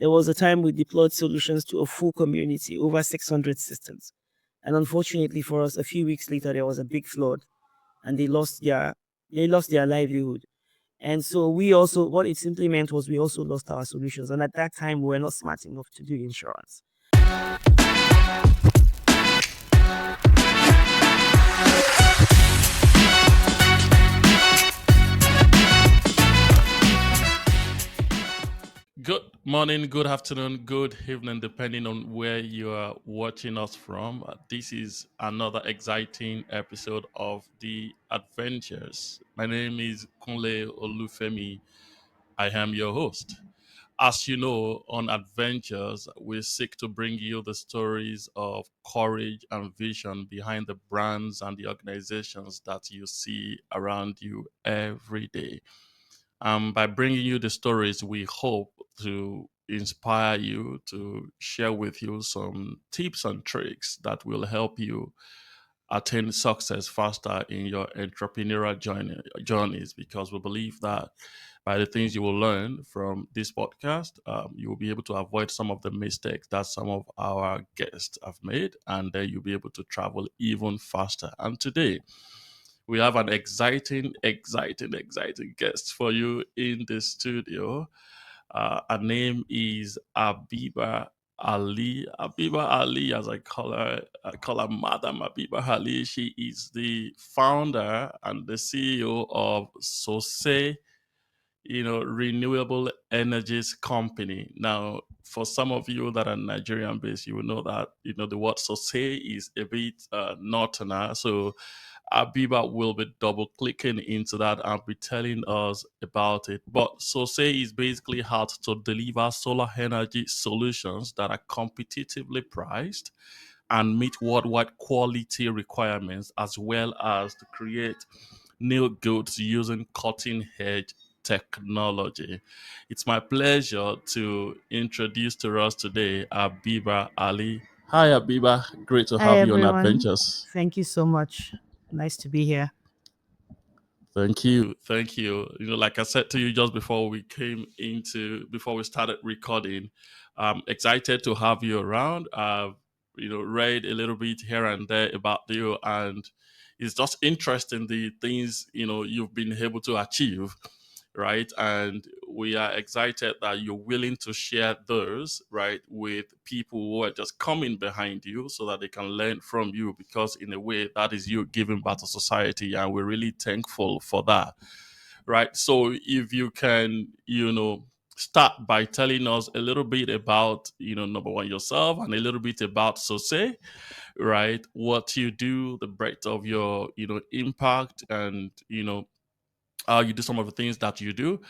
There was a time we deployed solutions to a full community, over 600 systems. And unfortunately for us, a few weeks later, there was a big flood and they lost their livelihood. And so we also, what it simply meant was we also lost our solutions. And at that time, we were not smart enough to do insurance. Good morning, good afternoon, good evening, depending on where you are watching us from. This is another exciting episode of The Adventures. My name is Kunle Olufemi. I am your host. As you know, on Adventures, we seek to bring you the stories of courage and vision behind the brands and the organizations that you see around you every day. By bringing you the stories, we hope to inspire you, to share with you some tips and tricks that will help you attain success faster in your entrepreneurial journeys, because we believe that by the things you will learn from this podcast, you will be able to avoid some of the mistakes that some of our guests have made, and then you'll be able to travel even faster. And today, we have an exciting guest for you in the studio. Her name is Habiba Ali. Habiba Ali, as I call her Madam Habiba Ali. She is the founder and the CEO of Sosai, Renewable Energies Company. Now, for some of you that are Nigerian based, you will know that, the word Sosai is a bit northerner. So Abiba will be double clicking into that and be telling us about it. But Sosei is basically how to deliver solar energy solutions that are competitively priced and meet worldwide quality requirements, as well as to create new goods using cutting edge technology. It's my pleasure to introduce to us today Abiba Ali. Hi, Abiba. Great to Hi, have you on everyone. Adventures. Thank you so much. Nice to be here. Thank you. Thank you. Like I said to you just before we started recording, I'm excited to have you around. I've, read a little bit here and there about you, and it's just interesting the things, you've been able to achieve, right? And we are excited that you're willing to share those, right, with people who are just coming behind you so that they can learn from you, because in a way that is you giving back to society, and we're really thankful for that, right? So if you can, start by telling us a little bit about, number one, yourself, and a little bit about Sose, right? What you do, the breadth of your, impact, and, you do some of the things that you do.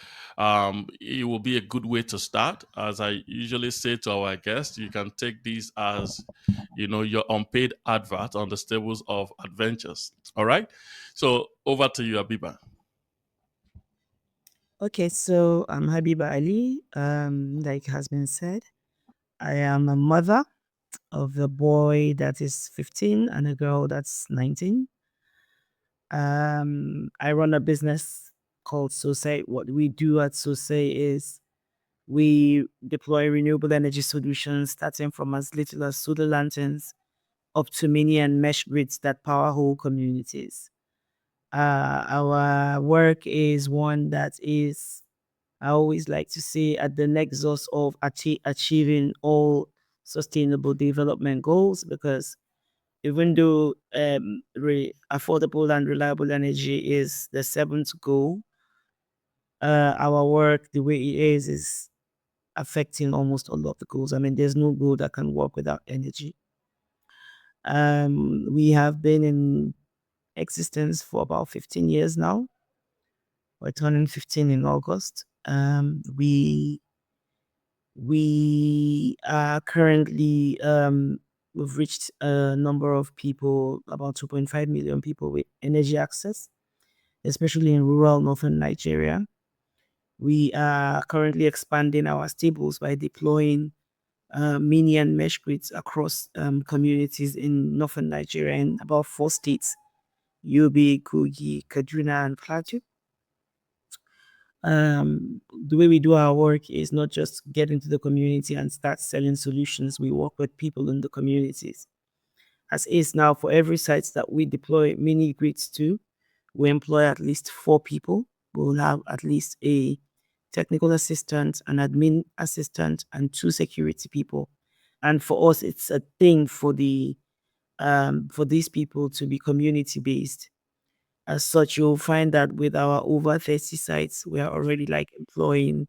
It will be a good way to start. As I usually say to our guests, you can take this as, your unpaid advert on the stables of adventures. All right. So over to you, Abiba. Okay, so I'm Habiba Ali. Like has been said, I am a mother of a boy that is 15 and a girl that's 19. I run a business called Sosai. What we do at Sosai is we deploy renewable energy solutions starting from as little as solar lanterns up to mini and mesh grids that power whole communities. Our work is one that is, I always like to say, at the nexus of achieving all sustainable development goals, because even though affordable and reliable energy is the seventh goal, our work, the way it is affecting almost all of the goals. I mean, there's no goal that can work without energy. We have been in existence for about 15 years now. We're turning 15 in August. We are currently we've reached a number of people, about 2.5 million people with energy access, especially in rural northern Nigeria. We are currently expanding our stables by deploying mini and mesh grids across communities in northern Nigeria in about 4 states: Yobe, Kogi, Kaduna, and Plateau. The way we do our work is not just get into the community and start selling solutions. We work with people in the communities. As is now, for every site that we deploy mini grids to, we employ at least 4 people. We'll have at least a technical assistant, an admin assistant, and 2 security people. And for us, it's a thing for these people to be community based. As such, you'll find that with our over 30 sites, we are already like employing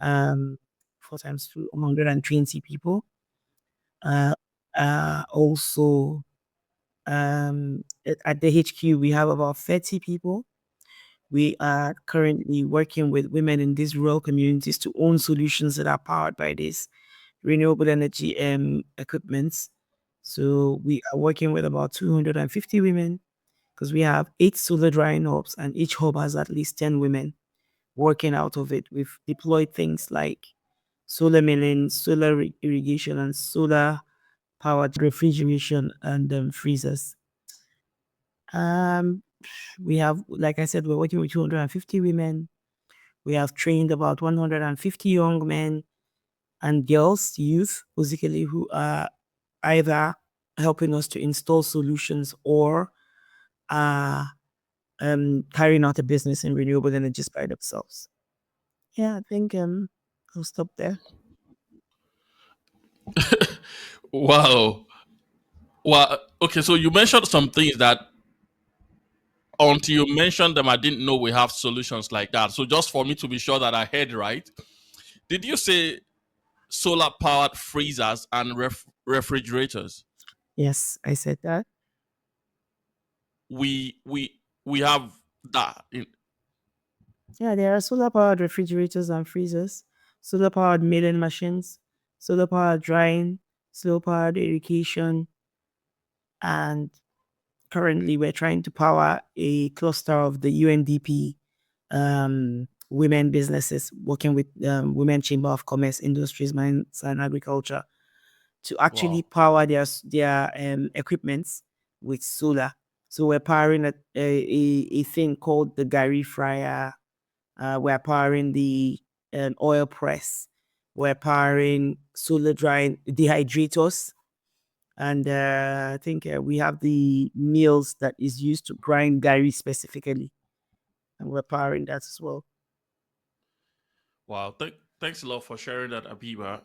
um 4 times 2, 120 people. Uh, also, at the HQ, we have about 30 people. We are currently working with women in these rural communities to own solutions that are powered by this renewable energy equipments. So we are working with about 250 women because we have 8 solar drying hubs, and each hub has at least 10 women working out of it. We've deployed things like solar milling, solar irrigation, and solar powered refrigeration and freezers. Um, we have, like I said, we're working with 250 women. We have trained about 150 young men and girls, youth, basically, who are either helping us to install solutions or are carrying out a business in renewable energies by themselves. Yeah, I think I'll stop there. Wow. Well, okay, so you mentioned some things that until you mentioned them, I didn't know we have solutions like that. So just for me to be sure that I heard right, did you say solar powered freezers and refrigerators? Yes, I said that. We have that. Yeah, there are solar powered refrigerators and freezers, solar powered milling machines, solar powered drying, solar powered irrigation, and currently we're trying to power a cluster of the UNDP women businesses working with Women Chamber of Commerce, Industries, Mines, and Agriculture to actually Wow. power their equipments with solar. So we're powering a thing called the Gary Fryer. We're powering the oil press. We're powering solar drying dehydrators. And I think we have the mills that is used to grind Gary specifically. And we're powering that as well. Wow. Thanks a lot for sharing that, Abiba.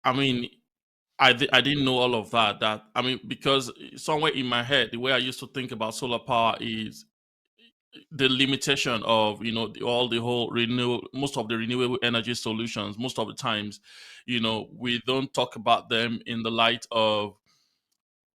I mean, I didn't know all of that. That I mean, because somewhere in my head, the way I used to think about solar power is the limitation of all the whole renew most of the renewable energy solutions. Most of the times, we don't talk about them in the light of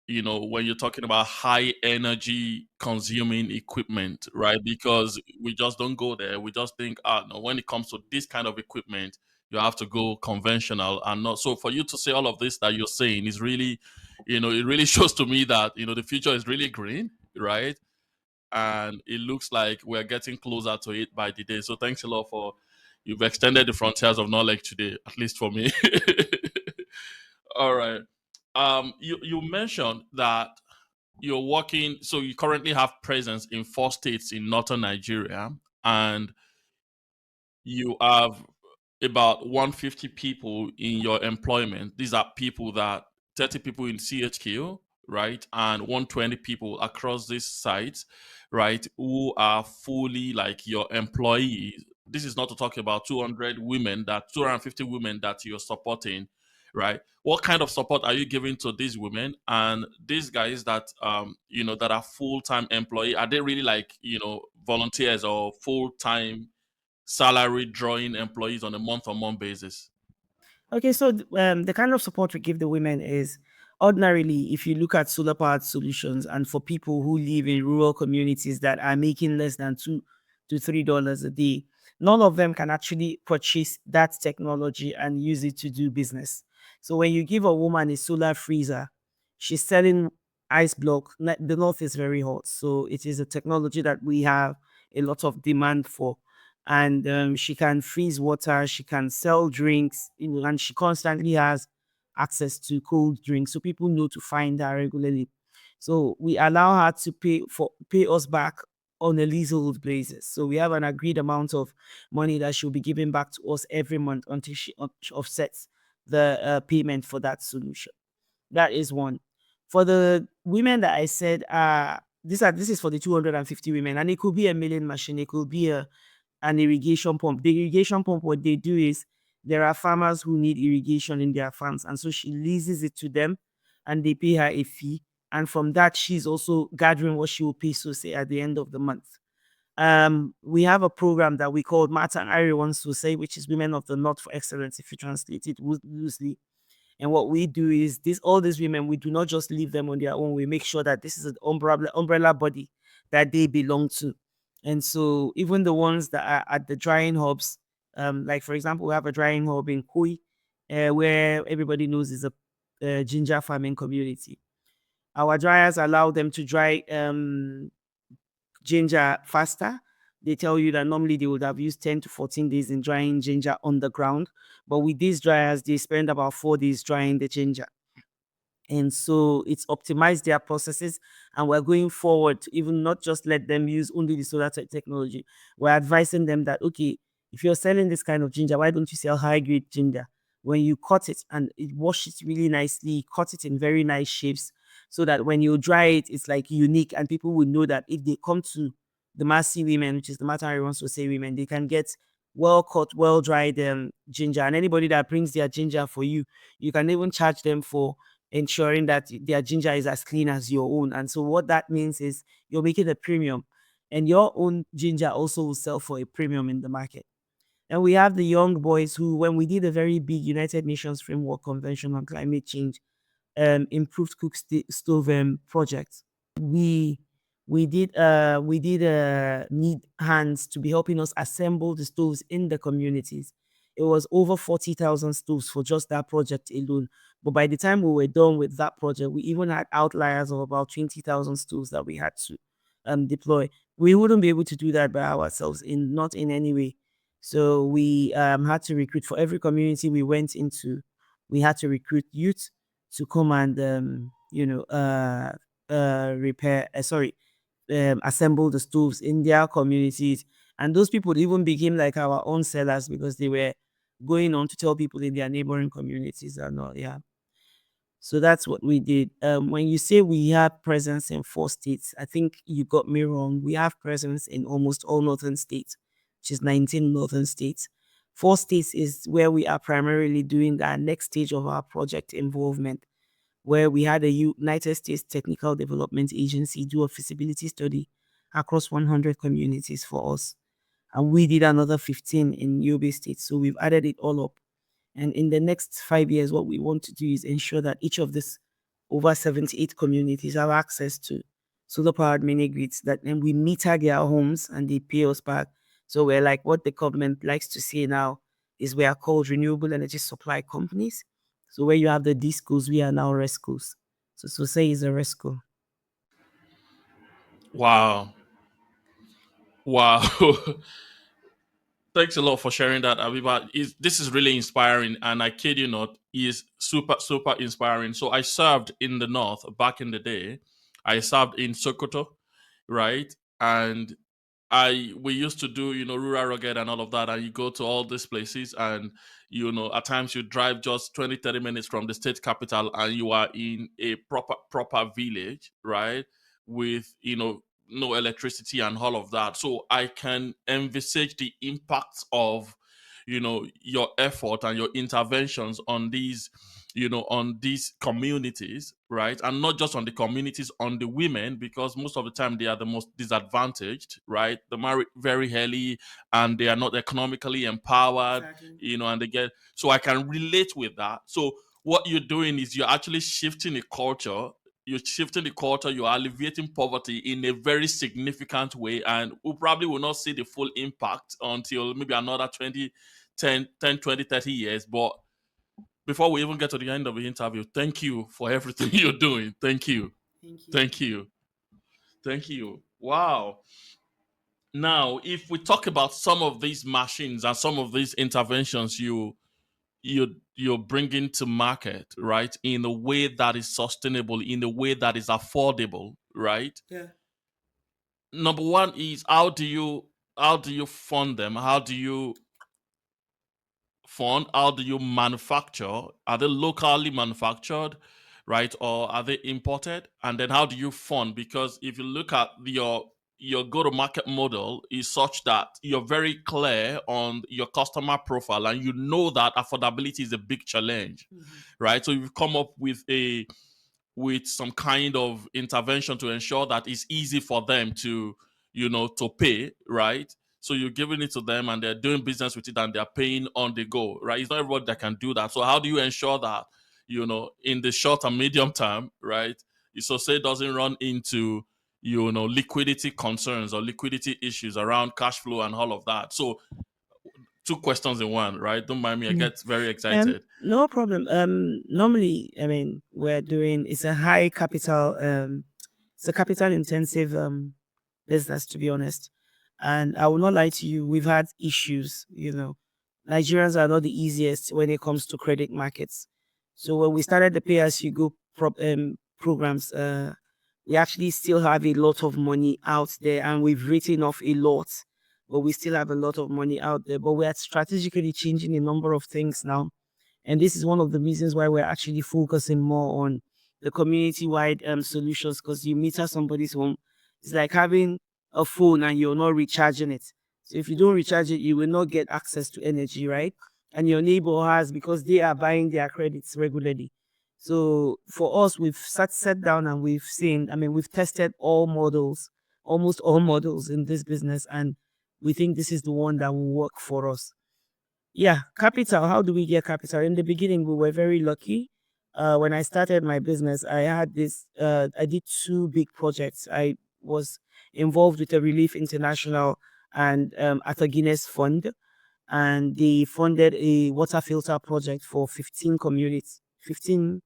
when you're talking about high energy consuming equipment, right? Because we just don't go there. We just think, no, when it comes to this kind of equipment, you have to go conventional and not. So for you to say all of this that you're saying is really, it really shows to me that, the future is really green, right? And it looks like we're getting closer to it by the day. So thanks a lot for you've extended the frontiers of knowledge today, at least for me. All right. You mentioned that you're working, so you currently have presence in 4 states in northern Nigeria, and you have about 150 people in your employment. These are people that 30 people in CHQ, right? And 120 people across these sites, right? Who are fully like your employees. This is not to talk about 250 women that you're supporting, right? What kind of support are you giving to these women and these guys that that are full-time employee? Are they really like, volunteers or full-time salary drawing employees on a month-on-month basis? Okay, so the kind of support we give the women is ordinarily, if you look at solar powered solutions, and for people who live in rural communities that are making less than $2 to $3 a day, none of them can actually purchase that technology and use it to do business. So when you give a woman a solar freezer, she's selling ice block. The north is very hot, so it is a technology that we have a lot of demand for, and she can freeze water, she can sell drinks, and she constantly has access to cold drinks, so people know to find her regularly. So we allow her to pay us back on a leasehold basis. So we have an agreed amount of money that she'll be giving back to us every month until she offsets the payment for that solution. That is one. For the women that I said, this is for the 250 women, and it could be a milling machine, it could be an irrigation pump. The irrigation pump, what they do is there are farmers who need irrigation in their farms, and so she leases it to them, and they pay her a fee. And from that, she's also gathering what she will pay, so say at the end of the month. We have a program that we call Mata Ariwan Sosai, which is Women of the North for Excellence, if you translate it loosely. And what we do is this all these women, we do not just leave them on their own. We make sure that this is an umbrella body that they belong to. And so even the ones that are at the drying hubs, like for example, we have a drying hub in Kui, where everybody knows is a ginger farming community. Our dryers allow them to dry ginger faster. They tell you that normally they would have used 10 to 14 days in drying ginger on the ground. But with these dryers, they spend about 4 days drying the ginger. And so it's optimized their processes. And we're going forward to even not just let them use only the solar technology. We're advising them that, okay, if you're selling this kind of ginger, why don't you sell high grade ginger? When you cut it and it wash it really nicely, cut it in very nice shapes so that when you dry it, it's like unique and people will know that if they come to the Massy women, which is the Matari wants to say women, they can get well cut, well dried ginger. And anybody that brings their ginger for you, you can even charge them for ensuring that their ginger is as clean as your own. And so what that means is you're making a premium and your own ginger also will sell for a premium in the market. And we have the young boys who, when we did a very big United Nations Framework Convention on Climate Change, improved stove project, we we did need hands to be helping us assemble the stoves in the communities. It was over 40,000 stoves for just that project alone. But by the time we were done with that project, we even had outliers of about 20,000 stoves that we had to deploy. We wouldn't be able to do that by ourselves, in not in any way. So we had to recruit for every community we went into. We had to recruit youth to come and repair. Sorry, assemble the stoves in their communities. And those people even became like our own sellers because they were going on to tell people in their neighboring communities and all. Yeah. So that's what we did. When you say we have presence in 4 states, I think you got me wrong. We have presence in almost all northern states, which is 19 northern states. 4 states is where we are primarily doing our next stage of our project involvement, where we had a United States Technical Development Agency do a feasibility study across 100 communities for us. And we did another 15 in Yobe State. So we've added it all up. And in the next 5 years, what we want to do is ensure that each of these over 78 communities have access to solar powered mini grids that then we meter their homes and they pay us back. So we're like what the government likes to say now is we are called renewable energy supply companies. So where you have the discos, we are now rescos. So say is a resco. Wow. Wow. Thanks a lot for sharing that, Abiba. This is really inspiring, and I kid you not, is super, super inspiring. So I served in the north back in the day. I served in Sokoto, right? And I we used to do, rural rugged and all of that, and you go to all these places, and at times you drive just 20, 30 minutes from the state capital and you are in a proper village, right? With no electricity and all of that. So I can envisage the impact of your effort and your interventions on these communities, right? And not just on the communities, on the women, because most of the time they are the most disadvantaged, right? They marry very early and they are not economically empowered, Exactly. and they get, so I can relate with that. So what you're doing is you're actually shifting the culture. You're shifting the culture, you're alleviating poverty in a very significant way, and we probably will not see the full impact until maybe another 20, 30 years. But before we even get to the end of the interview, thank you for everything you're doing. Thank you. Thank you. Thank you. Thank you. Wow. Now, if we talk about some of these machines and some of these interventions you're bringing to market, right, in a way that is sustainable, in a way that is affordable, right? Yeah. number one is how do you fund them? How do you fund? How do you manufacture? Are they locally manufactured, right, or are they imported? And then how do you fund? Because if you look at your go-to-market model is such that you're very clear on your customer profile and you know that affordability is a big challenge, right? So you've come up with some kind of intervention to ensure that it's easy for them to pay, right? So you're giving it to them and they're doing business with it and they're paying on the go, right? It's not everybody that can do that. So how do you ensure that, in the short and medium term, right? So say it doesn't run into liquidity concerns or liquidity issues around cash flow and all of that. So two questions in one, right? Don't mind me, I Yeah. get very excited. No problem. Normally, I mean, it's a high capital, it's a capital intensive business, to be honest. And I will not lie to you, we've had issues. Nigerians are not the easiest when it comes to credit markets. So when we started the pay as you go programs, we actually still have a lot of money out there, and we've written off a lot, but we still have a lot of money out there. But we are strategically changing a number of things now, and this is one of the reasons why we're actually focusing more on the community-wide solutions, because you meter somebody's home. It's like having a phone and you're not recharging it. So if you don't recharge it, you will not get access to energy, right? And your neighbor has, because they are buying their credits regularly. So for us, we've sat down and we've seen, I mean, we've tested all models, almost all models in this business, and we think this is the one that will work for us. Yeah, capital. How do we get capital? In the beginning, we were very lucky. When I started my business, I did two big projects. I was involved with a Relief International and at a Guinness Fund, and they funded a water filter project for 15 communities, 15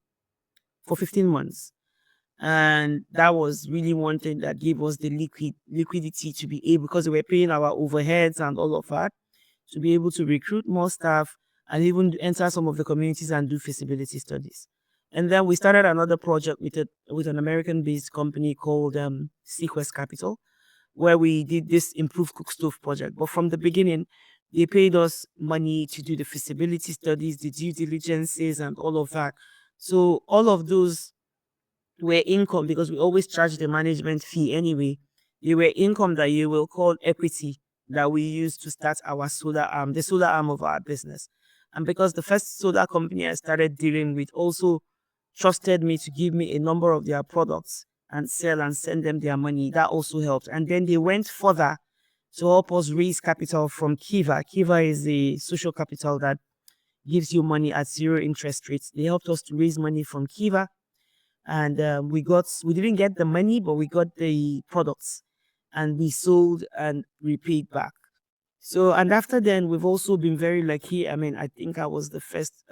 for 15 months. And that was really one thing that gave us the liquidity to be able, because we were paying our overheads and all of that, to be able to recruit more staff and even enter some of the communities and do feasibility studies. And then we started another project with an American-based company called Sequest Capital, where we did this improved cook stove project. But from the beginning, they paid us money to do the feasibility studies, the due diligences, and all of that. So all of those were income, because we always charge the management fee anyway. They were income that you will call equity that we use to start our solar arm, the solar arm of our business. And because the first solar company I started dealing with also trusted me to give me a number of their products and sell and send them their money, that also helped. And then they went further to help us raise capital from Kiva. Kiva is the social capital that gives you money at zero interest rates. They helped us to raise money from Kiva, and we didn't get the money, but we got the products, and we sold and repaid back. So, and after then, we've also been very lucky. I mean, I think I was the first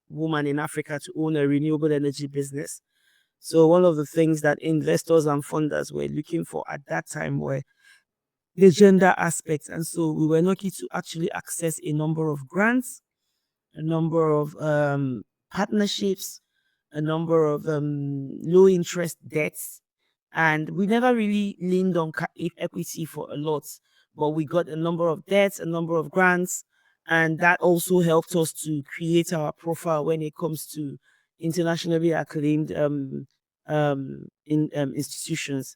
woman in Africa to own a renewable energy business. So one of the things that investors and funders were looking for at that time were the gender aspects. And so we were lucky to actually access a number of grants, a number of partnerships, a number of low interest debts. And we never really leaned on equity for a lot, but we got a number of debts, a number of grants, and that also helped us to create our profile when it comes to internationally acclaimed institutions.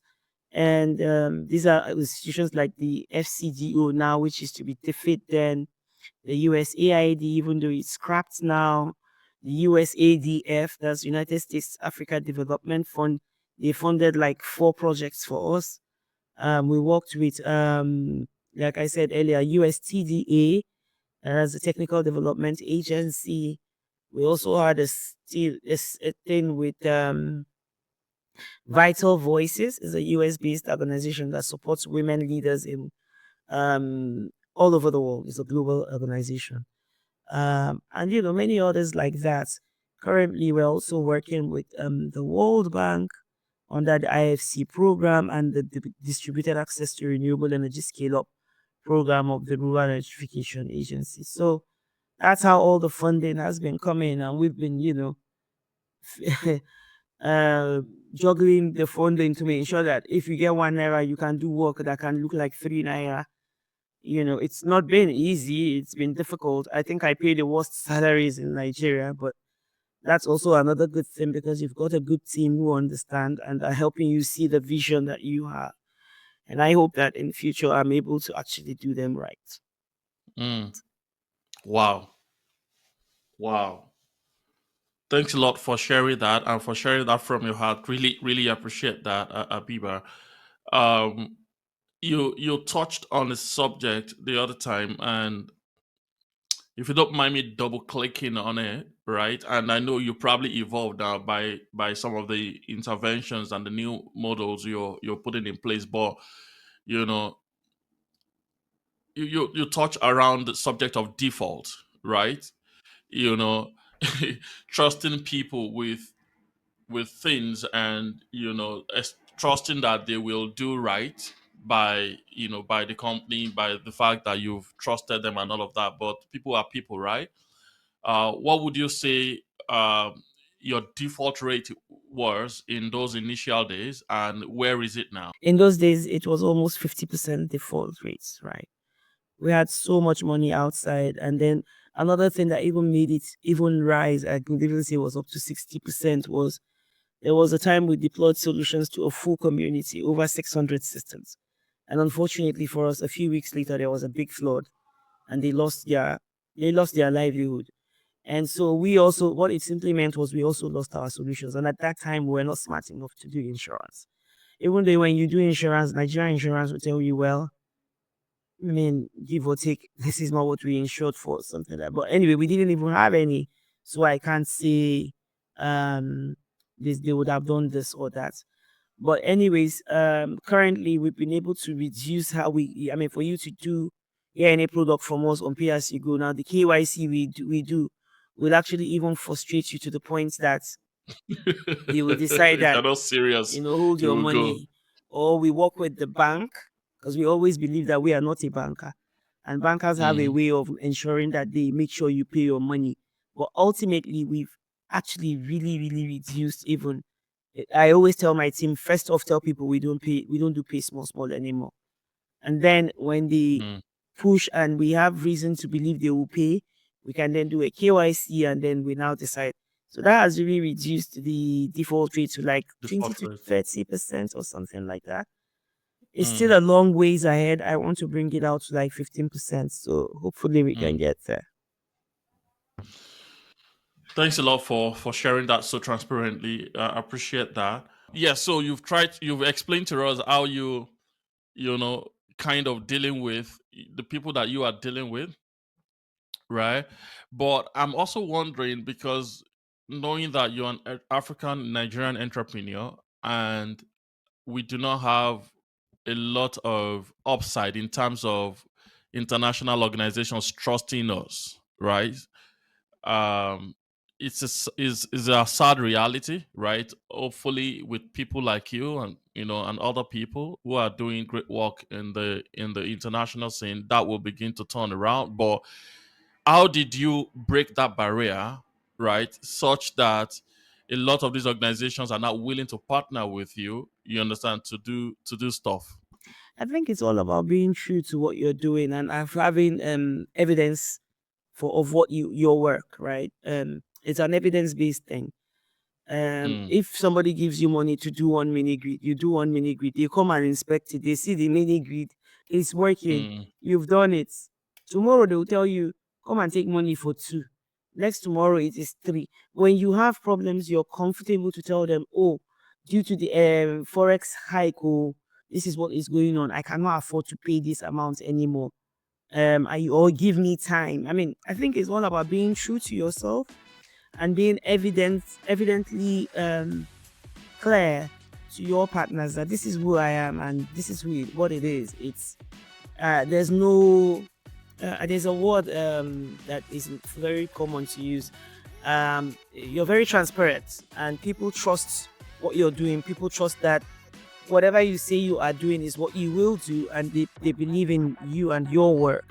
And these are institutions like the FCDO now, which is to be defeated then, the USAID, even though it's scrapped now, the USADF, that's United States Africa Development Fund, they funded like 4 projects for us. We worked with, like I said earlier, USTDA, as a technical development agency. We also had a thing with Vital Voices, is a US based organization that supports women leaders in all over the world. It's a global organization. And many others like that. Currently, we're also working with the World Bank under the IFC program and the Distributed Access to Renewable Energy Scale Up program of the Rural Electrification Agency. So that's how all the funding has been coming, and we've been, uh, juggling the funding to ensure that if you get 1 naira, you can do work that can look like 3 naira. It's not been easy. It's been difficult. I think I pay the worst salaries in Nigeria, but that's also another good thing because you've got a good team who understand and are helping you see the vision that you have. And I hope that in future I'm able to actually do them right. Mm. Wow. Wow. Thanks a lot for sharing that and for sharing that from your heart. Really, really appreciate that, Abiba. Um, you touched on the subject the other time, and if you don't mind me double clicking on it, right? And I know you probably evolved now by some of the interventions and the new models you're putting in place, but you know, you touch around the subject of default, right? You know, trusting people with things, and trusting that they will do right by by the company, by the fact that you've trusted them and all of that. But people are people, right? What would you say your default rate was in those initial days, and where is it now? In those days, it was almost 50% default rates, right? We had so much money outside. And then another thing that even made it even rise, I could even say was up to 60%, was there was a time we deployed solutions to a full community, over 600 systems. And unfortunately for us, a few weeks later, there was a big flood and they lost their livelihood. And so we also, what it simply meant was we also lost our solutions. And at that time, we were not smart enough to do insurance. Even though when you do insurance, Nigerian insurance will tell you, well, I mean, give or take, this is not what we insured for, something like that. But anyway, we didn't even have any. So I can't say um this they would have done this or that. But anyways, currently we've been able to reduce for you to do any product from us on pay as you go. Now the KYC we do will actually even frustrate you to the point that they will decide If that you're not serious, hold you your will go. money, or we work with the bank because we always believe that we are not a banker, and bankers have a Mm, way of ensuring that they make sure you pay your money. But ultimately, we've actually really, really reduced even. I always tell my team, first off, tell people we don't do pay small, small anymore. And then when they mm. push and we have reason to believe they will pay, we can then do a KYC and then we now decide. So that has really reduced the default rate to like 20 Default to rate. 30% or something like that. It's still Mm, a long ways ahead. I want to bring it out to like 15%. So hopefully we can mm. get there. Thanks a lot for sharing that so transparently. I appreciate that. Yeah, so you've explained to us how you know kind of dealing with the people that you are dealing with, right? But I'm also wondering, because knowing that you're an African Nigerian entrepreneur, and we do not have a lot of upside in terms of international organizations trusting us, right? um is a sad reality, right? Hopefully with people like you and and other people who are doing great work in the international scene, that will begin to turn around. But how did you break that barrier, right, such that a lot of these organizations are not willing to partner with you understand, to do stuff? I think it's all about being true to what you're doing and having evidence of what your work, right? It's an evidence based thing. Mm, If somebody gives you money to do one mini grid, you do one mini grid, they come and inspect it, they see the mini grid, it's working, mm, you've done it. Tomorrow they will tell you, come and take money for two. Next tomorrow it is three. When you have problems, you're comfortable to tell them, oh, due to the forex hike, oh, this is what is going on. I cannot afford to pay this amount anymore. Or give me time. I mean, I think it's all about being true to yourself and being evidently clear to your partners that this is who I am and this is what it is. It's there's no there's a word that is very common to use. You're very transparent and people trust what you're doing. People trust that whatever you say you are doing is what you will do, and they believe in you and your work.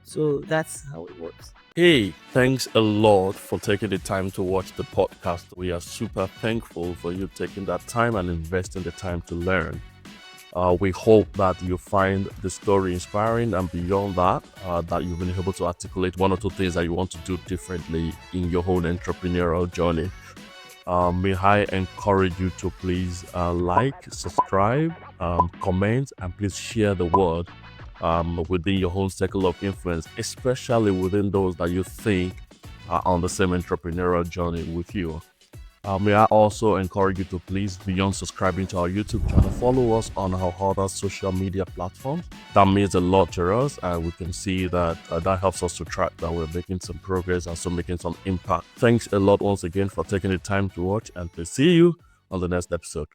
So that's how it works. Hey, thanks a lot for taking the time to watch the podcast. We are super thankful for you taking that time and investing the time to learn. We hope that you find the story inspiring, and beyond that, that you've been able to articulate one or two things that you want to do differently in your own entrepreneurial journey. May I encourage you to please like, subscribe, comment, and please share the word within your own circle of influence, especially within those that you think are on the same entrepreneurial journey with you. May I also encourage you to please, beyond subscribing to our YouTube channel, follow us on our other social media platforms. That means a lot to us, and we can see that that helps us to track that we're making some progress and so making some impact. Thanks a lot once again for taking the time to watch, and to see you on the next episode.